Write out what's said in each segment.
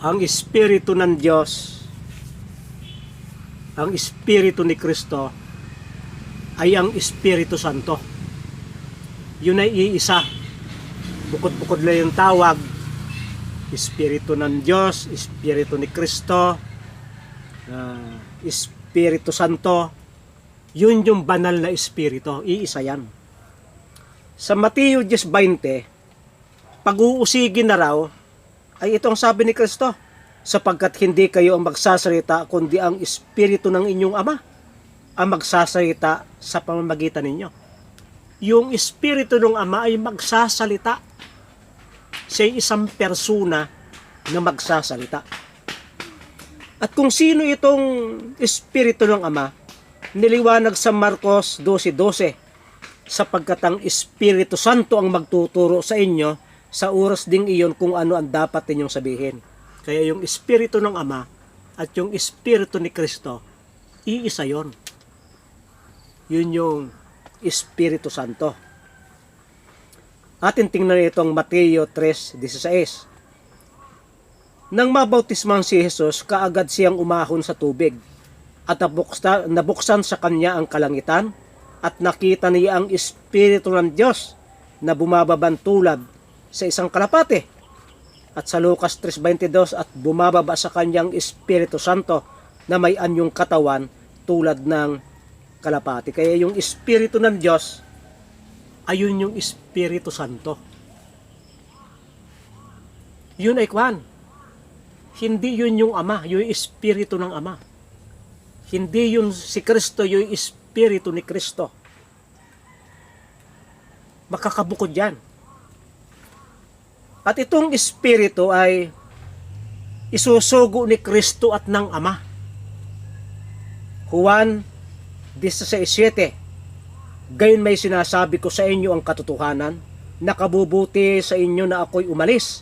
Ang Espiritu ng Diyos, ang Espiritu ni Kristo ay ang Espiritu Santo. Yun ay iisa. Bukod-bukod lang yung tawag. Espiritu ng Diyos, Espiritu ni Kristo, Espiritu Santo. Yun yung banal na Espiritu. Iisa yan. Sa Mateo 10:20, pag-uusigin na raw, ay itong sabi ni Kristo, sapagkat hindi kayo ang magsasalita, kundi ang Espiritu ng inyong Ama ang magsasalita sa pamamagitan ninyo. Yung Espiritu ng Ama ay magsasalita. Siya ay isang persona na magsasalita. At kung sino itong Espiritu ng Ama, niliwanag sa Marcos 12:12, sapagkat ang Espiritu Santo ang magtuturo sa inyo sa oras ding iyon kung ano ang dapat ninyong sabihin. Kaya yung Espiritu ng Ama at yung Espiritu ni Kristo, iisa yon. Yun yung Espiritu Santo. Atin tingnan itong Mateo 3:16. Nang mabautisman si Jesus, kaagad siyang umahon sa tubig, at nabuksan sa kanya ang kalangitan, at nakita niya ang Espiritu ng Diyos na bumababan tulad sa isang kalapate. At sa Lucas 3:22, at bumababa sa kanyang Espiritu Santo na may anyong katawan tulad ng kalapate. Kaya yung Espiritu ng Diyos, ayun yung Espiritu Santo. Yun ay kwan. Hindi yun yung Ama, yung Espiritu ng Ama. Hindi yun si Kristo, yung Espiritu ni Kristo. Makakabukod yan. At itong Espiritu ay isusugo ni Kristo at ng Ama. Juan 16:7. Gayon may sinasabi ko sa inyo ang katotohanan, nakabubuti sa inyo na ako'y umalis,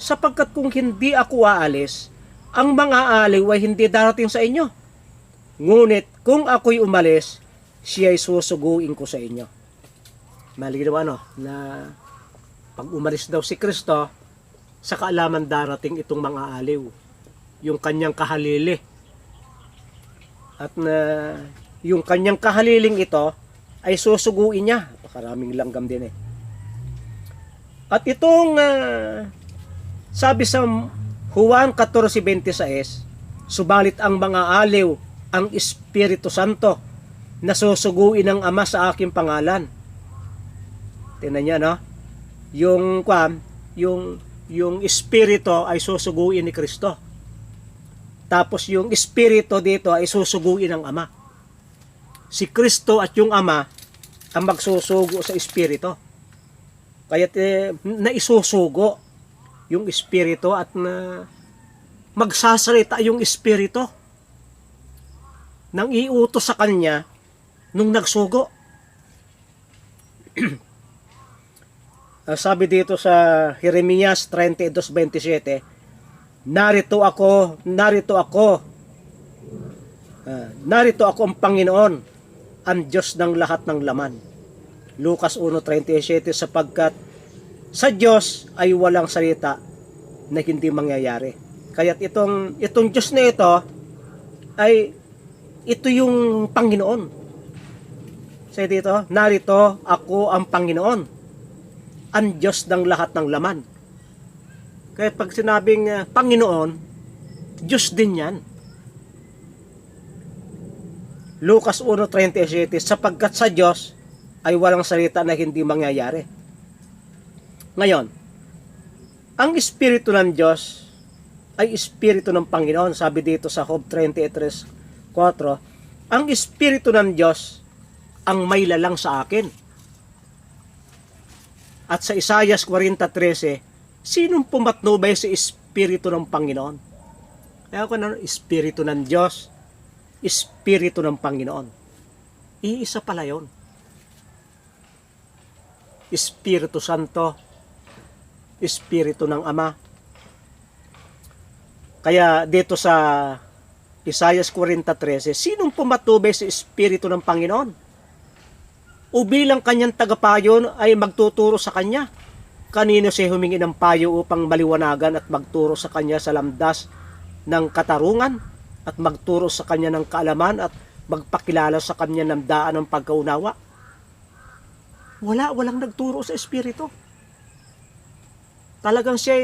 sapagkat kung hindi ako aalis, ang mga aliw ay hindi darating sa inyo. Ngunit kung ako'y umalis, siya'y susuguin ko sa inyo. Malinaw na pag umalis daw si Kristo, sa kaalaman darating itong mga aliw, yung kanyang kahalili. At yung kanyang kahaliling ito ay susuguin niya. Karaming langgam din eh. At itong sabi sa Juan 14:26, subalit ang mga aliw, ang Espiritu Santo, na susuguin ng Ama sa aking pangalan. Tingnan niya, no? Yung Espiritu ay susuguin ni Kristo. Tapos yung Espiritu dito ay susuguin ng Ama. Si Kristo at yung Ama ang magsusugo sa Espiritu. Kaya naisusugo yung Espiritu at magsasalita yung Espiritu nang iutos sa kanya nung nagsugo. Sabi dito sa Jeremias 32:27, narito ako ang Panginoon, ang Diyos ng lahat ng laman. Lucas 1:37, sapagkat sa Diyos ay walang salita na hindi mangyayari. Kaya't itong Diyos na ito ay ito yung Panginoon. Say dito, narito ako ang Panginoon, ang Diyos ng lahat ng laman. Kaya pag sinabing Panginoon, Diyos din yan. Lucas 1:37, sapagkat sa Diyos ay walang salita na hindi mangyayari. Ngayon, ang Espiritu ng Diyos ay Espiritu ng Panginoon. Sabi dito sa Job 33:4, ang Espiritu ng Diyos ang may lalang sa akin. At sa Isaias 40:13, sinong pumatnubay sa Espiritu ng Panginoon? Kaya ako Espiritu ng Diyos, Espiritu ng Panginoon. Iisa pala yun. Espiritu Santo, Espiritu ng Ama. Kaya dito sa Isaias 40:13, sinong pumatubay sa Espiritu ng Panginoon? O bilang kanyang tagapayon ay magtuturo sa kanya? kanino siya humingi ng payo upang maliwanagan at magturo sa kanya sa landas ng katarungan at magturo sa kanya ng kaalaman at magpakilala sa kanya ng daan ng pagkaunawa? Walang nagturo sa Espiritu. Talagang siya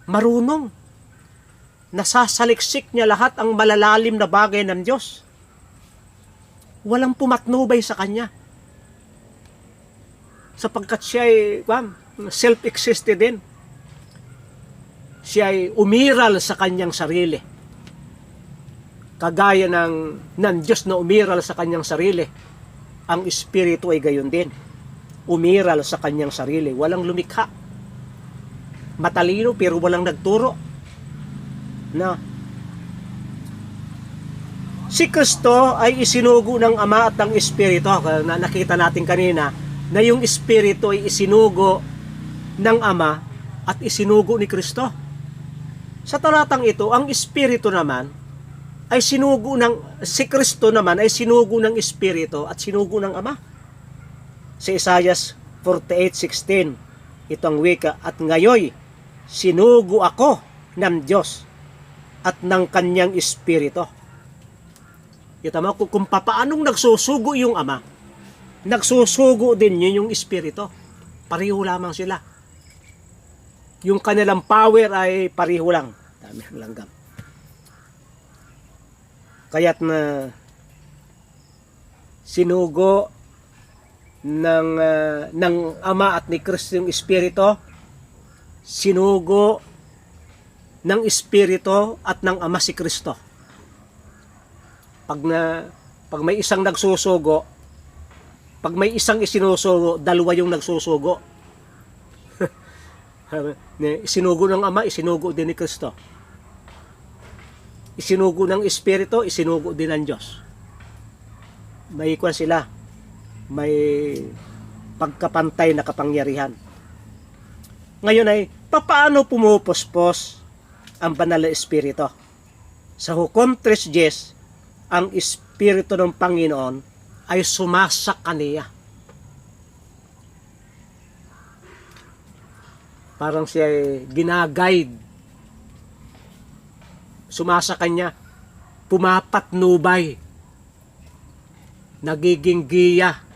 marunong. Nasasaliksik niya lahat ang malalalim na bagay ng Diyos. Walang pumatnubay sa kanya. Sapagkat siya ay self-existed din. Siya ay umiral sa kanyang sarili. Kagaya ng Diyos na umiral sa kanyang sarili, ang Espiritu ay gayon din. Umiral sa kanyang sarili. Walang lumikha. Matalino pero walang nagturo. Na si Kristo ay isinugo ng Ama at ng Espiritu. Na nakita natin kanina na yung Espiritu ay isinugo ng Ama at isinugo ni Kristo. Sa talatang ito, ang Espiritu naman ay si Kristo naman ay sinugo ng Espiritu at sinugo ng Ama. Sa Isaiah 48:16, ito ang wika, at ngayoy sinugo ako ng Diyos at ng kanyang Espiritu. Kita mo kung paanong nagsusugo yung Ama, nagsusugo din yun yung Espiritu. Pareho lamang sila. Yung kanilang power ay pareho lang. Dami ang langgam. Kaya't na sinugo ng Ama at ni Kristo yung Espiritu, sinugo ng Espiritu at ng Ama si Kristo. Pag may isang nagsusugo, pag may isang isinusugo, dalawa yung nagsusugo. Isinugo ng Ama, isinugo din ni Kristo. Isinugo ng Espiritu, isinugo din ng Diyos. May kwan sila. May pagkapantay na kapangyarihan. Ngayon ay, paano pumupuspos ang banal na Espiritu? Sa Hukom 3:10, ang Espiritu ng Panginoon ay sumasa kaniya. Parang siya ay ginaguide. Sumasa kanya, pumapatnubay, nagiging giya,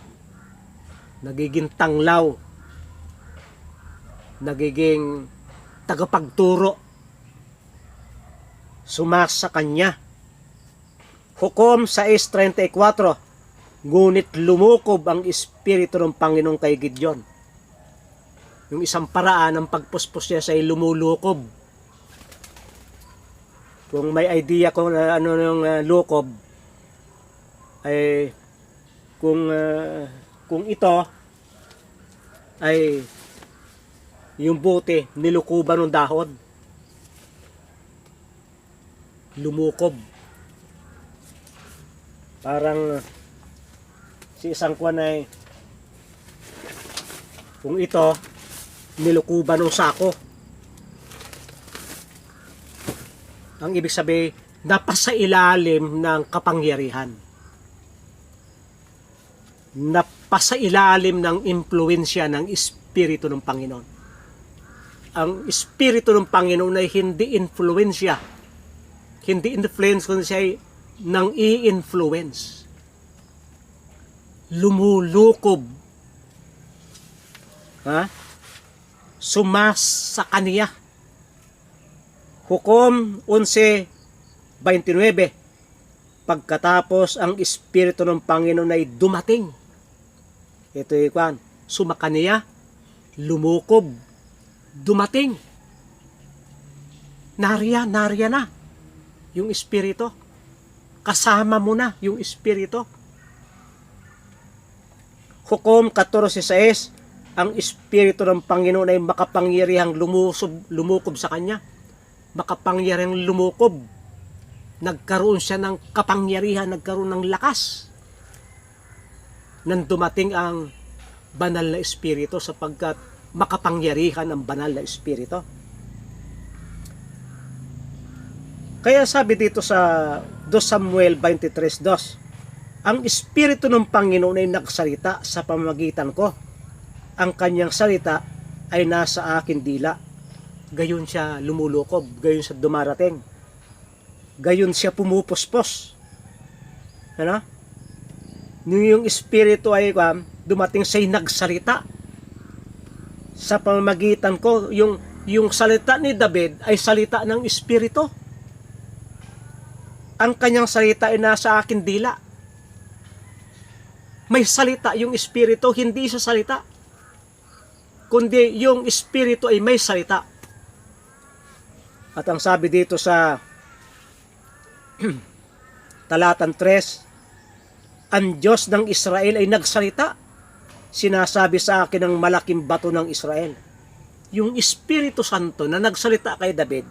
nagiging tanglaw, nagiging tagapagturo. Sumasa kanya. Hukom 6:34, ngunit lumukob ang Espiritu ng Panginoon kay Gideon. Yung isang paraan ng pagpuspos niya sa lumulukob. Kung may idea kung ano yung lukob, ay kung ito ay yung bote nilukuban ng dahon, lumukob. Parang si isang kwan ay kung ito nilukuban ng sako, ang ibig sabihin napasa ilalim ng kapangyarihan, napasa ilalim ng impluwensya ng Espiritu ng Panginoon. Ang Espiritu ng Panginoon ay hindi influensya, hindi influence, kundi siya ay nang i-influence, lumulukob, sumas sa kaniya. Hukom 11:29, pagkatapos ang Espiritu ng Panginoon ay dumating, ito yung sumakaniya, lumukob, dumating, nariyan na yung Espiritu, kasama mo na yung Espiritu. Hukom 14:6, ang Espiritu ng Panginoon ay makapangyarihang lumukob sa kanya. Makapangyarihang lumukob. Nagkaroon siya ng kapangyarihan, nagkaroon ng lakas. Nang dumating ang banal na Espiritu, sapagkat makapangyarihan ang banal na Espiritu. Kaya sabi dito sa 2 Samuel 23:2, ang Espiritu ng Panginoon ay nagsalita sa pamamagitan ko. Ang kanyang salita ay nasa akin dila. Gayon siya lumulukob, gayon siya dumarating, gayon siya pumupuspos. Ano? Yung espiritu ay dumating siya'y nagsalita. Sa pamamagitan ko, yung salita ni David ay salita ng espiritu. Ang kanyang salita ay nasa akin dila. May salita yung espiritu, hindi sa salita, kundi yung espiritu ay may salita. At ang sabi dito sa talatang 3, ang Diyos ng Israel ay nagsalita. Sinasabi sa akin ng malaking bato ng Israel. Yung Espiritu Santo na nagsalita kay David,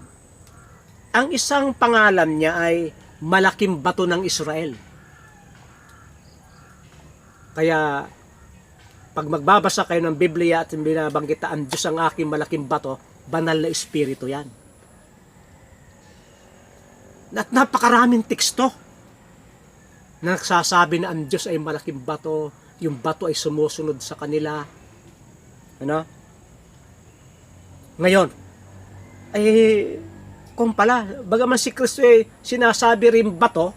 ang isang pangalan niya ay malaking bato ng Israel. Kaya pag magbabasa kayo ng Biblia at binabanggit ang Diyos ang aking malaking bato, banal na Espiritu yan. At napakaraming teksto na nagsasabi na ang Diyos ay malaking bato, yung bato ay sumusunod sa kanila. Ano? Ngayon, ay kung pala, bagaman si Kristo ay sinasabi rin bato,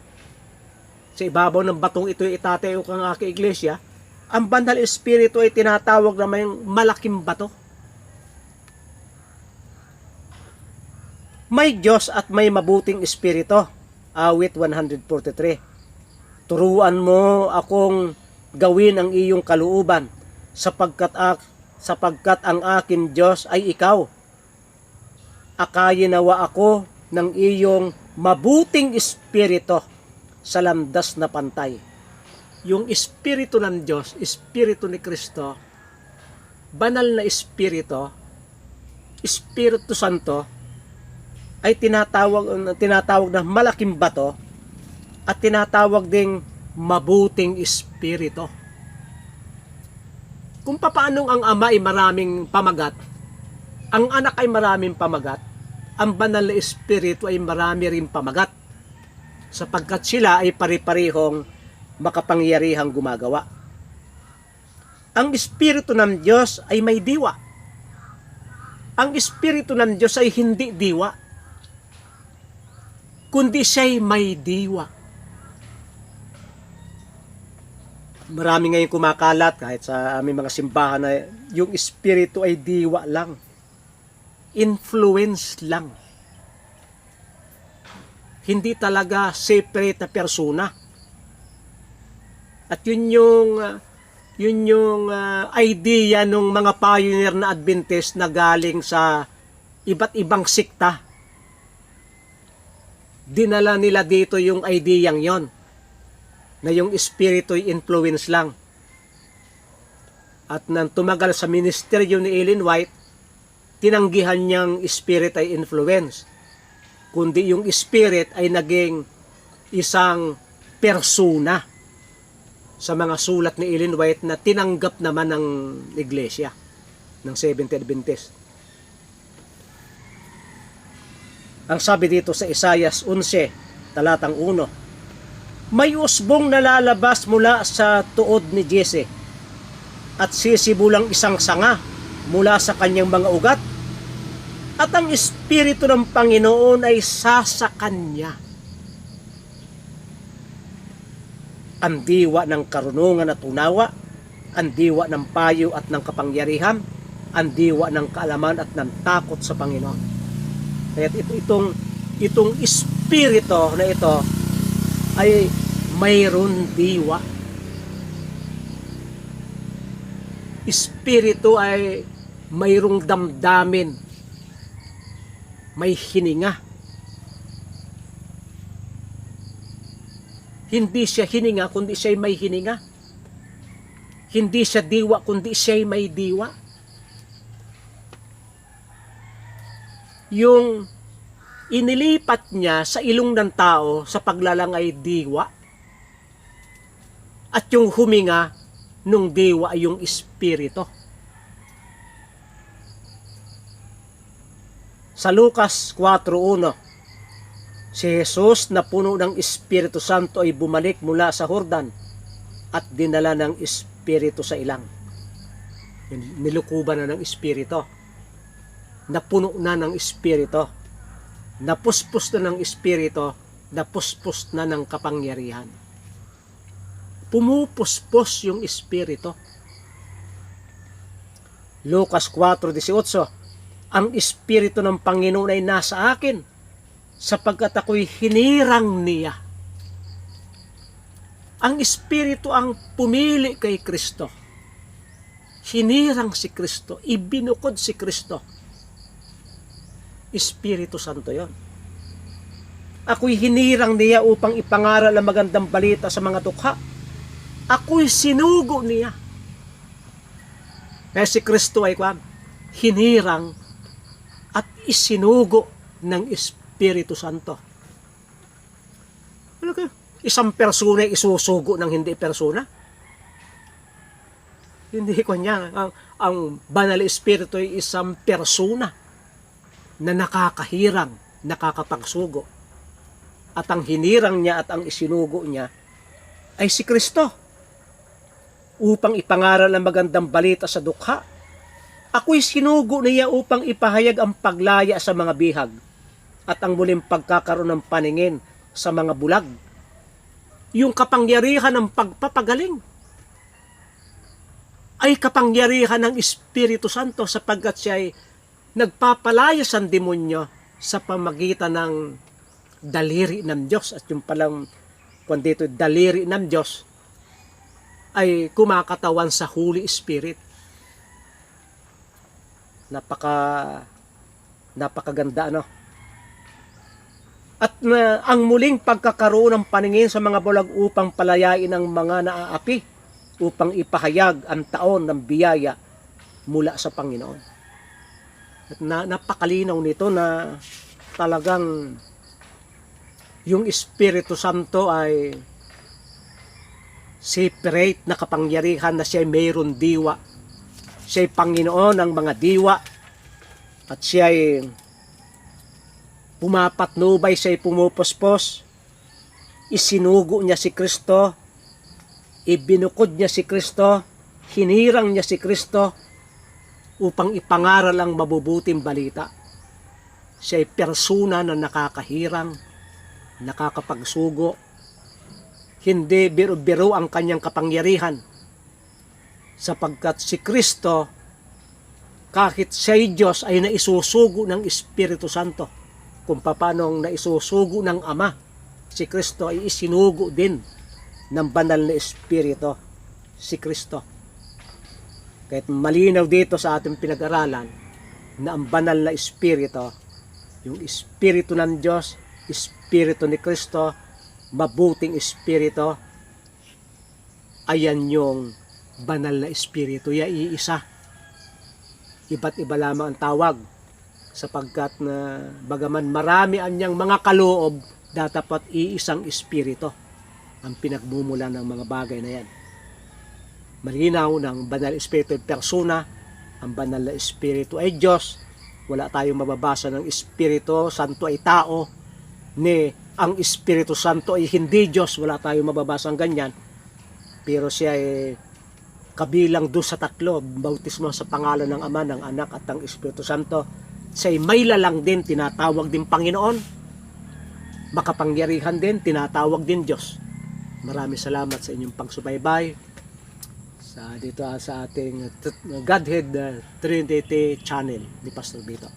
sa ibabaw ng batong ito ay itatayo kang aking iglesia, ang banal espiritu ay tinatawag naman yung malaking bato. May Diyos at may mabuting espiritu. Awit 143. Turuan mo akong gawin ang iyong kalooban, sapagkat ang akin Diyos ay ikaw. Akayin nawa ako ng iyong mabuting espiritu sa landas na pantay. Yung espiritu ng Diyos, espiritu ni Kristo, banal na espiritu, Espiritu Santo, ay tinatawag na malaking bato at tinatawag ding mabuting espiritu. Kung paanong ang ama ay maraming pamagat, ang anak ay maraming pamagat, ang banal na espiritu ay marami rin pamagat, sapagkat sila ay pari-parihong makapangyarihang gumagawa. Ang espiritu ng Diyos ay may diwa. Ang espiritu ng Diyos ay hindi diwa, kundi siya'y may diwa. Marami ngayon kumakalat kahit sa aming mga simbahan na yung espiritu ay diwa lang. Influence lang. Hindi talaga separate na persona. At yun yung idea ng mga pioneer na Adventist na galing sa iba't ibang sikta. Dinala nila dito yung ideyang yon, na yung espiritu ay influence lang. At nang tumagal sa ministeryo ni Ellen White, tinanggihan niyang spirit ay influence, kundi yung spirit ay naging isang persona sa mga sulat ni Ellen White na tinanggap naman ng iglesia ng Seventh-day Adventist. Ang sabi dito sa Isaiah 11, talatang 1, may usbong nalalabas mula sa tuod ni Jesse at sisibulang isang sanga mula sa kanyang mga ugat, at ang Espiritu ng Panginoon ay sa kanya. Ang diwa ng karunungan at unawa, ang diwa ng payo at ng kapangyarihan, ang diwa ng kaalaman at ng takot sa Panginoon. Kaya itong espiritu na ito ay mayroon diwa. Espiritu ay mayroong damdamin, may hininga. Hindi siya hininga, kundi siya may hininga. Hindi siya diwa, kundi siya may diwa. Yung inilipat niya sa ilong ng tao sa paglalang ay diwa, at yung huminga nung diwa ay yung espiritu. Sa Lucas 4:1, si Jesus na puno ng Espiritu Santo ay bumalik mula sa Jordan at dinala ng Espiritu sa ilang. Nilukuban na ng Espiritu. Napuno na ng Espiritu. Napuspos na ng Espiritu. Napuspos na ng kapangyarihan. Pumupuspos yung Espiritu. Lucas 4:18, ang Espiritu ng Panginoon ay nasa akin, sapagkat ako'y hinirang niya. Ang Espiritu ang pumili kay Kristo. Hinirang si Kristo, ibinukod si Kristo. Espiritu Santo yon. Ako'y hinirang niya upang ipangaral ang magandang balita sa mga dukha. Ako'y sinugo niya. Kaya si Kristo ay hinirang at isinugo ng Espiritu Santo. Ano kayo? Isang persona isusugo ng hindi persona? Hindi ko niya. Ang Banal Espiritu ay isang persona na nakakahirang, nakakapagsugo. At ang hinirang niya at ang isinugo niya ay si Kristo upang ipangaral ang magandang balita sa dukha. Ako'y sinugo niya upang ipahayag ang paglaya sa mga bihag at ang muling pagkakaroon ng paningin sa mga bulag. Yung kapangyarihan ng pagpapagaling ay kapangyarihan ng Espiritu Santo sapagkat siya ay nagpapalaya sa demonyo sa pamagitan ng daliri ng Diyos. At yung palang kung dito daliri ng Diyos ay kumakatawan sa Holy Spirit. Napakaganda, no? At ang muling pagkakaroon ng paningin sa mga bulag upang palayain ang mga naaapi, upang ipahayag ang taon ng biyaya mula sa Panginoon. At napakalinaw nito na talagang yung Espiritu Santo ay separate na kapangyarihan na siya ay mayroon diwa. Siya ay Panginoon ng mga diwa at siya ay pumapatnubay, siya ay pumupuspos. Isinugo niya si Kristo, ibinukod niya si Kristo, hinirang niya si Kristo upang ipangaral ang mabubuting balita. Siya ay persona na nakakahirang, nakakapagsugo. Hindi biro-biro ang kanyang kapangyarihan sapagkat si Kristo kahit siya'y Diyos ay naisusugo ng Espiritu Santo. Kung paano naisusugo ng Ama, si Kristo ay isinugo din ng banal na Espiritu, si Kristo. Kahit malinaw dito sa ating pinag-aralan na ang banal na Espiritu, yung Espiritu ng Diyos, Espiritu ni Kristo, mabuting Espiritu, ayan yung banal na Espiritu, ya iisa. Iba't iba lamang ang tawag sapagkat na bagaman marami anyang mga kaloob, dapat iisang Espiritu ang pinagmumula ng mga bagay na yan. Malinaw ng banal Espiritu ay persona, ang banal na Espiritu ay Diyos. Wala tayong mababasa ng Espiritu Santo ay tao, ni ang Espiritu Santo ay hindi Diyos. Wala tayong mababasang ganyan. Pero siya ay kabilang doon sa tatlo, bautismo sa pangalan ng Ama, ng Anak at ng Espiritu Santo. Siya ay may lalang din, tinatawag din Panginoon. Makapangyarihan din, tinatawag din Diyos. Maraming salamat sa inyong pagsubaybay dito sa ating Godhead Trinity channel ni Pastor Vito.